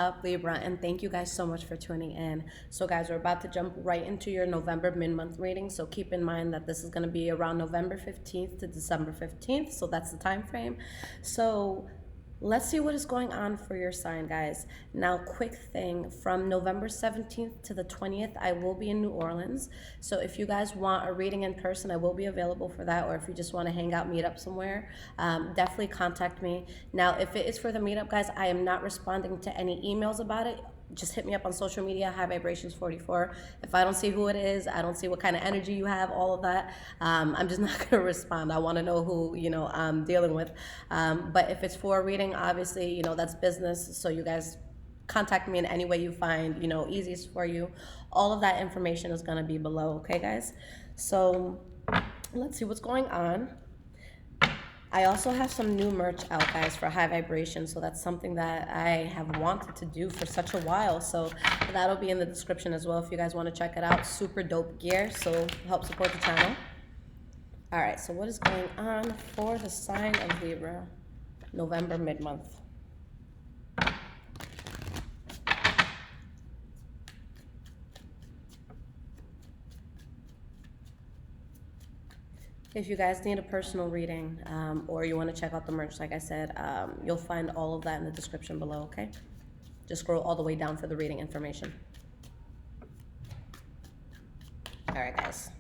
up, Libra? And thank you guys so much for tuning in. So guys, we're about to jump right into your November mid-month reading. So keep in mind that this is going to be around November 15th to December 15th. So that's the time frame. So let's see what is going on for your sign, guys. Now, quick thing, from November 17th to the 20th, I will be in New Orleans. So if you guys want a reading in person, I will be available for that. Or if you just want to hang out, meet up somewhere, definitely contact me. Now, if it is for the meetup, guys, I am not responding to any emails about it. Just hit me up on social media, High Vibrations 44. If I don't see who it is, I don't see what kind of energy you have, all of that, I'm just not going to respond. I want to know who, I'm dealing with. But if it's for a reading, obviously, that's business. So you guys contact me in any way you find, easiest for you. All of that information is going to be below. Okay, guys? So let's see what's going on. I also have some new merch out, guys, for High Vibration. So that's something that I have wanted to do for such a while. So that'll be in the description as well if you guys want to check it out. Super dope gear. So help support the channel. All right. So what is going on for the sign of Libra? November mid-month. If you guys need a personal reading or you want to check out the merch, like I said, you'll find all of that in the description below, okay? Just scroll all the way down for the reading information. All right, guys.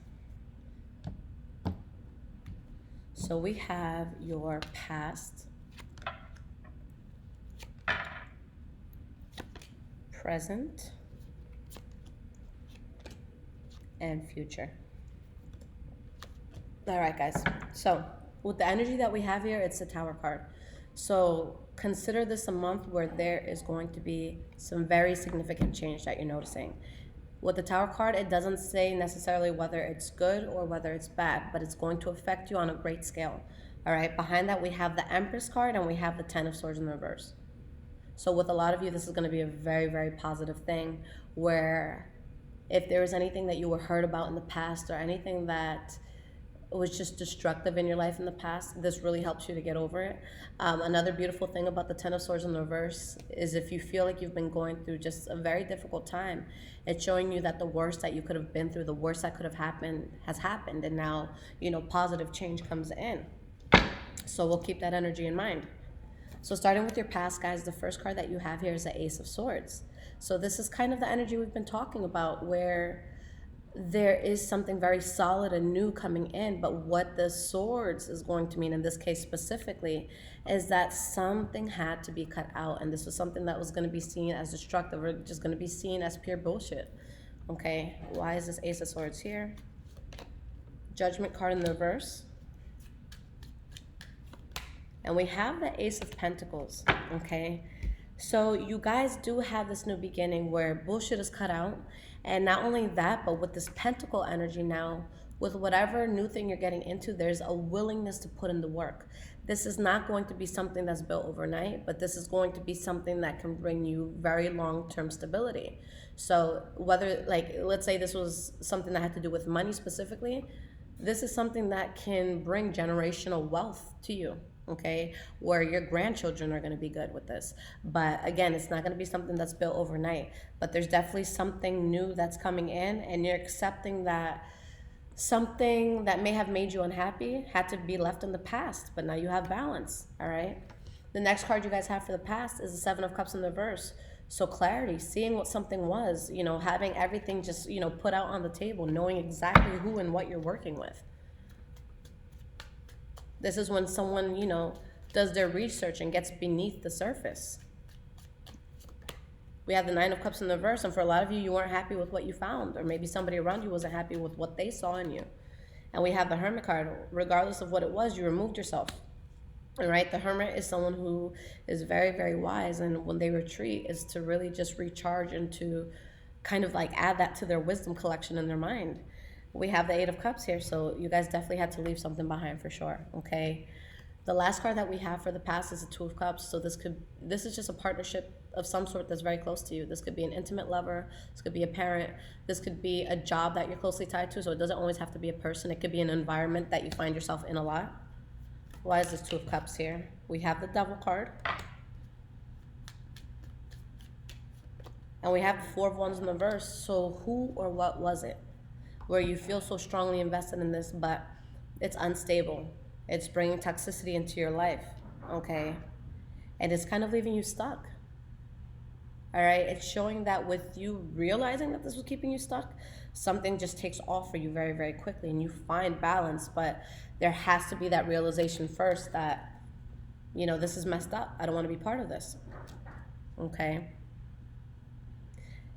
So we have your past, present, and future. All right, guys. So with the energy that we have here, it's the Tower card. So consider this a month where there is going to be some very significant change that you're noticing. With the Tower card, it doesn't say necessarily whether it's good or whether it's bad, but it's going to affect you on a great scale. All right. Behind that, we have the Empress card and we have the Ten of Swords in the reverse. So with a lot of you, this is going to be a very, very positive thing where if there was anything that you were hurt about in the past or anything that was just destructive in your life in the past, this really helps you to get over it. Another beautiful thing about the Ten of Swords in the reverse is if you feel like you've been going through just a very difficult time, it's showing you that the worst that you could have been through, the worst that could have happened has happened, and now, positive change comes in. So we'll keep that energy in mind. So starting with your past, guys, the first card that you have here is the Ace of Swords. So this is kind of the energy we've been talking about, where there is something very solid and new coming in, but what the swords is going to mean in this case specifically is that something had to be cut out, and this was something that was going to be seen as destructive or just going to be seen as pure bullshit. Okay, why is this Ace of Swords here? Judgment card in the reverse, and we have the Ace of Pentacles. Okay, so you guys do have this new beginning where bullshit is cut out. And not only that, but with this pentacle energy now, with whatever new thing you're getting into, there's a willingness to put in the work. This is not going to be something that's built overnight, but this is going to be something that can bring you very long-term stability. So whether, let's say this was something that had to do with money specifically, this is something that can bring generational wealth to you. Okay, where your grandchildren are going to be good with this. But again, it's not going to be something that's built overnight, but there's definitely something new that's coming in, and you're accepting that something that may have made you unhappy had to be left in the past, but now you have balance. All right, the next card you guys have for the past is the Seven of Cups in the reverse. So clarity, seeing what something was, having everything just, put out on the table, knowing exactly who and what you're working with. This is when someone, does their research and gets beneath the surface. We have the Nine of Cups in the reverse, and for a lot of you, you weren't happy with what you found, or maybe somebody around you wasn't happy with what they saw in you. And we have the Hermit card. Regardless of what it was, you removed yourself. All right, the Hermit is someone who is very, very wise, and when they retreat is to really just recharge and to kind of add that to their wisdom collection in their mind. We have the Eight of Cups here, so you guys definitely had to leave something behind for sure, okay? The last card that we have for the past is the Two of Cups, so this is just a partnership of some sort that's very close to you. This could be an intimate lover, this could be a parent, this could be a job that you're closely tied to, so it doesn't always have to be a person. It could be an environment that you find yourself in a lot. Why is this Two of Cups here? We have the Devil card. And we have the Four of Wands in the reverse. So who or what was it where you feel so strongly invested in this, but it's unstable? It's bringing toxicity into your life, okay? And it's kind of leaving you stuck. All right, it's showing that with you realizing that this was keeping you stuck, something just takes off for you very, very quickly and you find balance. But there has to be that realization first that, you know, this is messed up. I don't want to be part of this. Okay.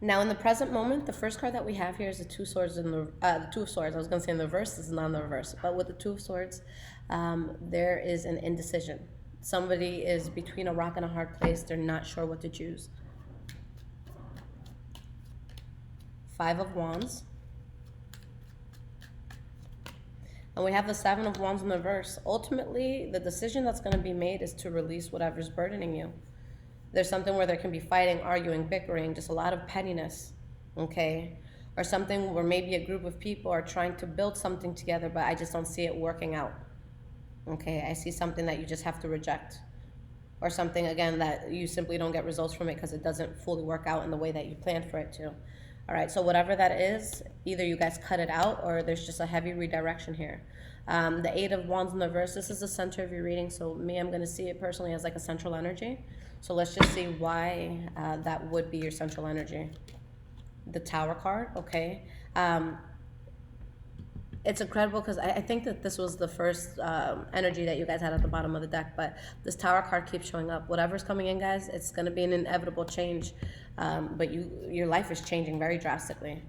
Now, in the present moment, the first card that we have here is the Two Swords in the Two of Swords. I was going to say in the reverse. This is not in the reverse. But with the Two of Swords, there is an indecision. Somebody is between a rock and a hard place. They're not sure what to choose. Five of Wands. And we have the Seven of Wands in the reverse. Ultimately, the decision that's going to be made is to release whatever's burdening you. There's something where there can be fighting, arguing, bickering, just a lot of pettiness, okay? Or something where maybe a group of people are trying to build something together, but I just don't see it working out, okay? I see something that you just have to reject. Or something, again, that you simply don't get results from it because it doesn't fully work out in the way that you planned for it to. All right, so whatever that is, either you guys cut it out or there's just a heavy redirection here. The Eight of Wands in the reverse, this is the center of your reading. So me, I'm going to see it personally as like a central energy. So let's just see why that would be your central energy. The Tower card, okay. It's incredible because I think that this was the first energy that you guys had at the bottom of the deck, but this Tower card keeps showing up. Whatever's coming in, guys, it's going to be an inevitable change, but your life is changing very drastically.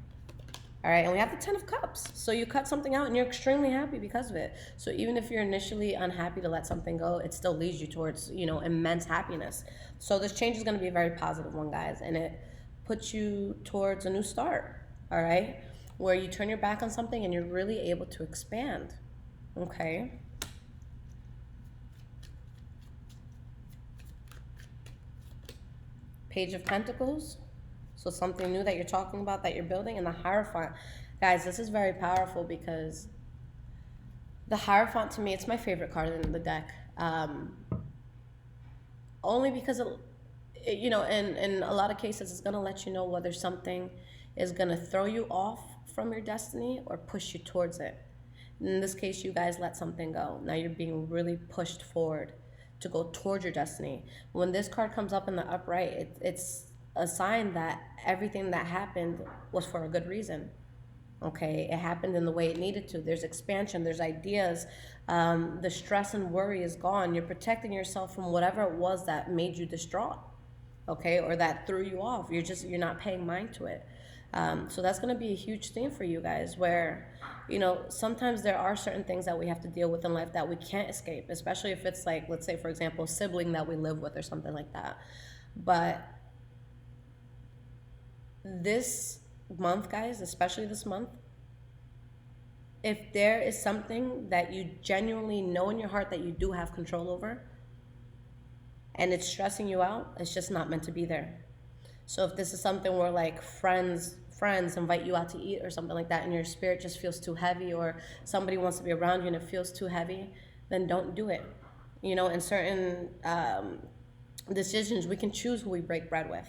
All right, and we have the Ten of Cups. So you cut something out and you're extremely happy because of it. So even if you're initially unhappy to let something go, it still leads you towards, you know, immense happiness. So this change is going to be a very positive one, guys, and it puts you towards a new start, all right? Where you turn your back on something and you're really able to expand, okay? Page of Pentacles. So something new that you're talking about, that you're building. And the Hierophant. Guys, this is very powerful because the Hierophant, to me, it's my favorite card in the deck. Only because, you know, in a lot of cases, it's going to let you know whether something is going to throw you off from your destiny or push you towards it. In this case, you guys let something go. Now you're being really pushed forward to go towards your destiny. When this card comes up in the upright, it's a sign that everything that happened was for a good reason. Okay, it happened in the way it needed to. There's expansion, there's ideas. The stress and worry is gone. You're protecting yourself from whatever it was that made you distraught, okay, or that threw you off. You're not paying mind to it. So that's going to be a huge thing for you guys where, you know, sometimes there are certain things that we have to deal with in life that we can't escape, especially if it's like, let's say, for example, a sibling that we live with or something like that. But this month, guys, especially this month, if there is something that you genuinely know in your heart that you do have control over and it's stressing you out, it's just not meant to be there. So if this is something where like friends invite you out to eat or something like that and your spirit just feels too heavy, or somebody wants to be around you and it feels too heavy, then don't do it. You know, in certain decisions, we can choose who we break bread with.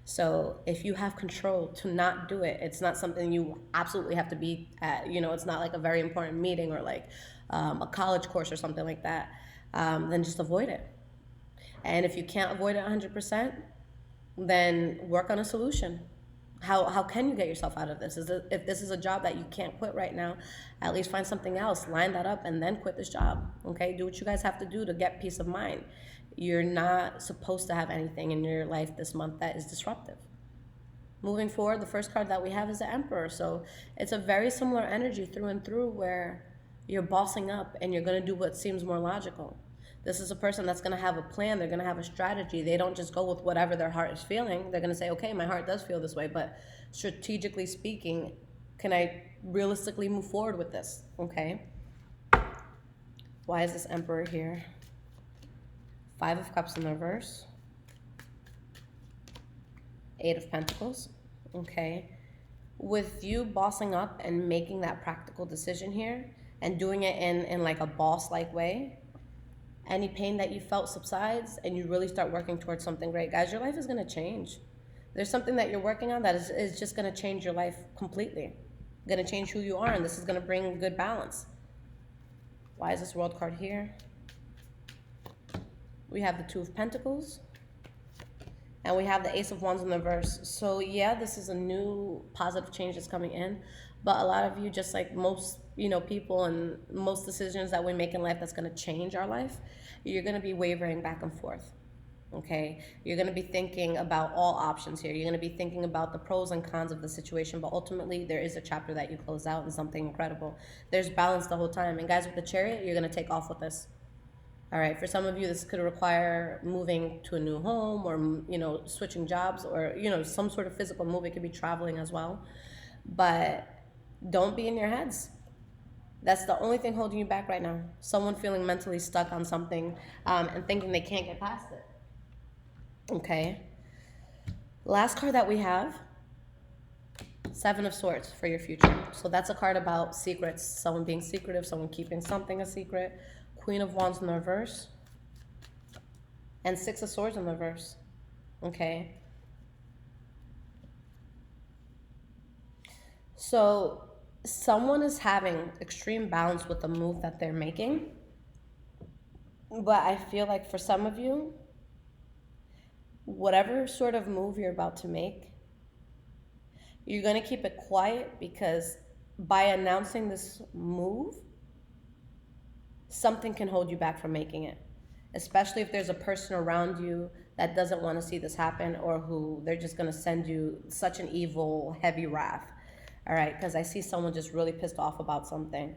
So if you have control to not do it, it's not something you absolutely have to be at. You know, it's not like a very important meeting or like a college course or something like that. Then just avoid it. And if you can't avoid it 100%, then work on a solution. How can you get yourself out of this? If this is a job that you can't quit right now, at least find something else, line that up, and then quit this job. Okay, do what you guys have to do to get peace of mind. You're not supposed to have anything in your life this month that is disruptive. Moving forward, the first card that we have is the Emperor. So it's a very similar energy through and through where you're bossing up and you're going to do what seems more logical. This is a person that's going to have a plan. They're going to have a strategy. They don't just go with whatever their heart is feeling. They're going to say, okay, my heart does feel this way, but strategically speaking, can I realistically move forward with this? Okay. Why is this Emperor here? Five of Cups in the reverse. Eight of Pentacles. Okay. With you bossing up and making that practical decision here and doing it in like a boss-like way, any pain that you felt subsides and you really start working towards something great. Guys, your life is going to change. There's something that you're working on that is just going to change your life completely, going to change who you are, and this is going to bring good balance. Why is this World card here? We have the Two of Pentacles, and we have the Ace of Wands in the reverse. So yeah, this is a new positive change that's coming in, but a lot of you, just like most, people and most decisions that we make in life that's going to change our life, you're going to be wavering back and forth. Okay, you're going to be thinking about all options here. You're going to be thinking about the pros and cons of the situation, but ultimately there is a chapter that you close out and something incredible. There's balance the whole time. And guys, with the Chariot, you're going to take off with this. All right, for some of you, this could require moving to a new home, or, switching jobs, or, some sort of physical move. It could be traveling as well. But don't be in your heads. That's the only thing holding you back right now. Someone feeling mentally stuck on something and thinking they can't get past it. Okay. Last card that we have, Seven of Swords for your future. So that's a card about secrets, someone being secretive, someone keeping something a secret. Queen of Wands in the reverse, and Six of Swords in the reverse. Okay. So someone is having extreme balance with the move that they're making, but I feel like for some of you, whatever sort of move you're about to make, you're going to keep it quiet, because by announcing this move, something can hold you back from making it, especially if there's a person around you that doesn't want to see this happen, or who they're just going to send you such an evil, heavy wrath. All right, because I see someone just really pissed off about something.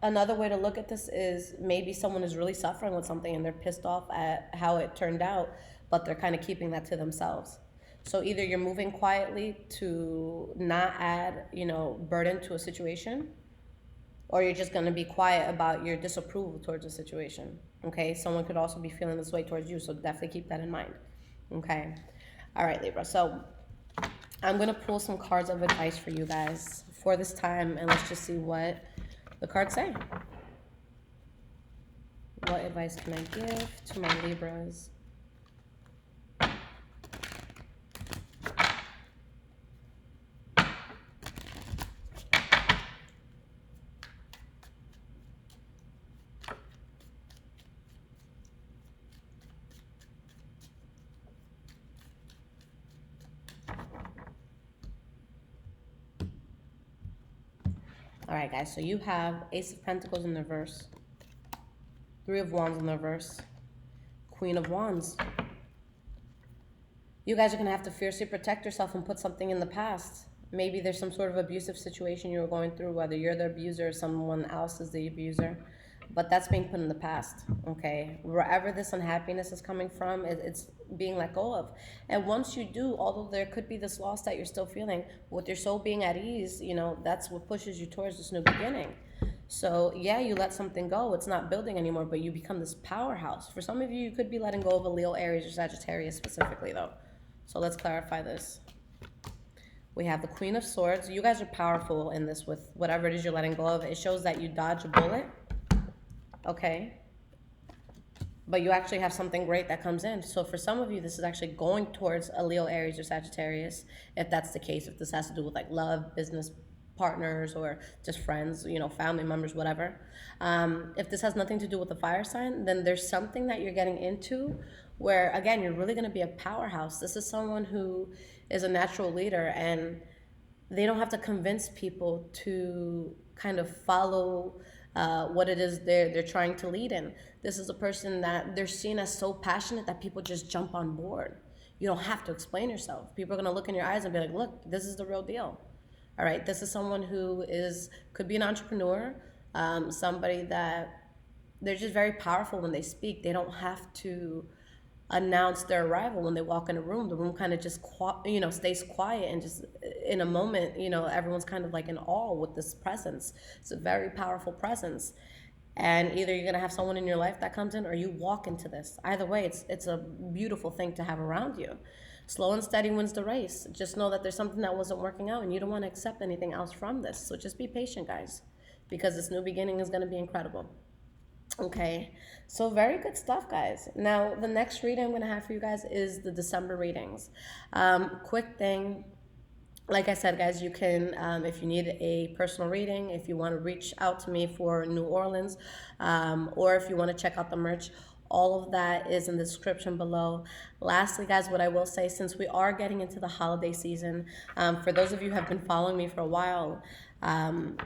Another way to look at this is maybe someone is really suffering with something and they're pissed off at how it turned out, but they're kind of keeping that to themselves. So either you're moving quietly to not add, burden to a situation, or you're just going to be quiet about your disapproval towards a situation. Okay, someone could also be feeling this way towards you, so definitely keep that in mind. Okay, all right, Libra. So I'm going to pull some cards of advice for you guys for this time, and let's just see what the cards say. What advice can I give to my Libras? All right, guys, so you have Ace of Pentacles in the reverse, Three of Wands in the reverse, Queen of Wands. You guys are going to have to fiercely protect yourself and put something in the past. Maybe there's some sort of abusive situation you were going through, whether you're the abuser or someone else is the abuser. But that's being put in the past, okay? Wherever this unhappiness is coming from, it's being let go of. And once you do, although there could be this loss that you're still feeling, with your soul being at ease, that's what pushes you towards this new beginning. So yeah, you let something go. It's not building anymore, but you become this powerhouse. For some of you, you could be letting go of a Leo, Aries, or Sagittarius specifically, though. So let's clarify this. We have the Queen of Swords. You guys are powerful in this with whatever it is you're letting go of. It shows that you dodge a bullet. Okay, but you actually have something great that comes in. So for some of you, this is actually going towards a Leo, Aries, or Sagittarius, if that's the case, if this has to do with like love, business partners, or just friends, family members, whatever. If this has nothing to do with the fire sign, then there's something that you're getting into where, again, you're really going to be a powerhouse. This is someone who is a natural leader, and they don't have to convince people to kind of follow what it is they're trying to lead in. This is a person that they're seen as so passionate that people just jump on board. You don't have to explain yourself. People are going to look in your eyes and be like, look, this is the real deal. All right, this is someone who could be an entrepreneur, somebody that they're just very powerful when they speak. They don't have to announce their arrival when they walk in a room. The room kind of just stays quiet, and just in a moment, everyone's kind of like in awe with this presence. It's a very powerful presence, and either you're gonna have someone in your life that comes in, or you walk into this. Either way, it's a beautiful thing to have around you. Slow and steady wins the race. Just know that there's something that wasn't working out, and you don't want to accept anything else from this. So just be patient, guys, because this new beginning is going to be incredible. Okay, so very good stuff, guys. Now, the next reading I'm going to have for you guys is the December readings. Quick thing, like I said, guys, you can, if you need a personal reading, if you want to reach out to me for New Orleans, or if you want to check out the merch, all of that is in the description below. Lastly, guys, what I will say, since we are getting into the holiday season, for those of you who have been following me for a while,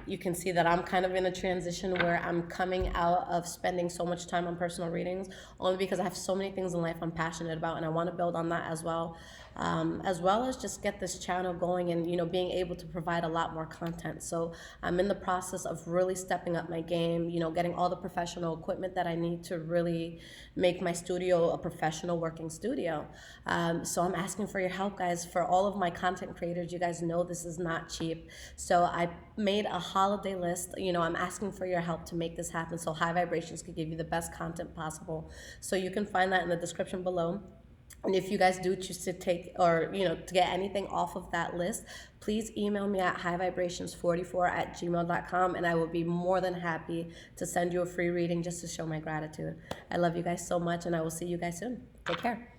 you can see that I'm kind of in a transition where I'm coming out of spending so much time on personal readings, only because I have so many things in life I'm passionate about, and I want to build on that as well as just get this channel going and being able to provide a lot more content. So I'm in the process of really stepping up my game, getting all the professional equipment that I need to really make my studio a professional working studio. So I'm asking for your help, guys. For all of my content creators, you guys know this is not cheap. So I made a holiday list. I'm asking for your help to make this happen so High Vibrations could give you the best content possible. So you can find that in the description below. And if you guys do choose to take, or to get anything off of that list, please email me at highvibrations44@gmail.com, and I will be more than happy to send you a free reading just to show my gratitude. I love you guys so much, and I will see you guys soon. Take care.